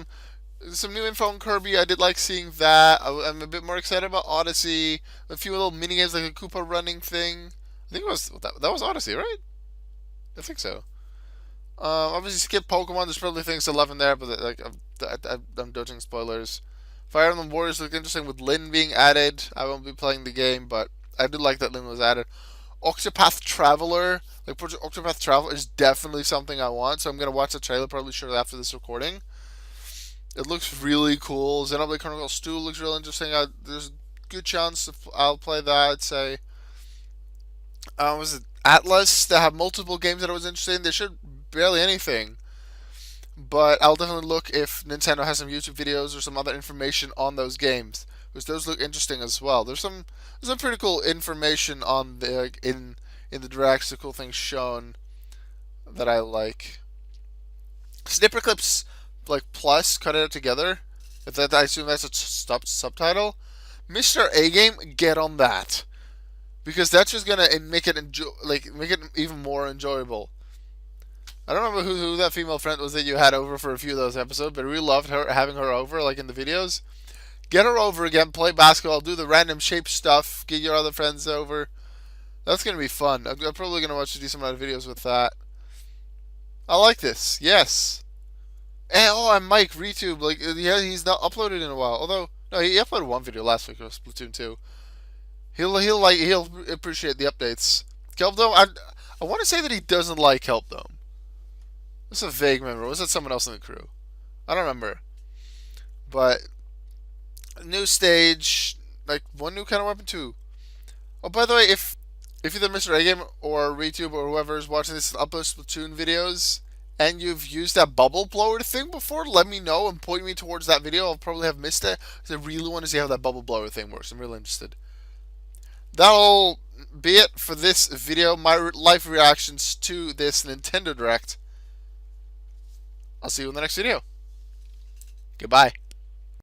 some new info on Kirby. I did like seeing that. I'm a bit more excited about Odyssey. A few little mini games like a Koopa running thing. I think it was that was Odyssey, right? I think so. Obviously, skip Pokemon. There's probably things to love in there, but like I'm dodging spoilers. Fire Emblem Warriors look interesting with Lyn being added. I won't be playing the game, but I did like that Lyn was added. Octopath Traveler, like Project Octopath Traveler, is definitely something I want. So I'm gonna watch the trailer probably shortly after this recording. It looks really cool. Xenoblade Chronicles 2 looks real interesting. There's a good chance I'll play that. I'd say. Was it Atlas? They have multiple games that I was interested in. They should barely anything. But I'll definitely look if Nintendo has some YouTube videos or some other information on those games, because those look interesting as well. There's some pretty cool information on the in the direct, so cool things shown that I like. Snipper clips like plus cut it together. If that, I assume that's a subtitle. Mr. A Game, get on that, because that's just gonna make it make it even more enjoyable. I don't remember who that female friend was that you had over for a few of those episodes, but we loved having her over, like in the videos. Get her over again, play basketball, do the random shape stuff, get your other friends over. That's going to be fun. I'm probably going to watch a decent amount of videos with that. I like this, yes. And Mike, ReTube, like, yeah, he's not uploaded in a while. Although, no, he uploaded one video last week, it was Splatoon 2. He'll appreciate the updates. Kelpdome, I want to say that he doesn't like Kelpdome. That's a vague memory. Was that someone else in the crew? I don't remember. But new stage, like one new kind of weapon too. Oh, by the way, if either Mr. A Game or ReTube or whoever is watching this upload Splatoon videos and you've used that bubble blower thing before, let me know and point me towards that video. I'll probably have missed it, because I really want to see how that bubble blower thing works. I'm really interested. That'll be it for this video. My live reactions to this Nintendo Direct. I'll see you in the next video. Goodbye.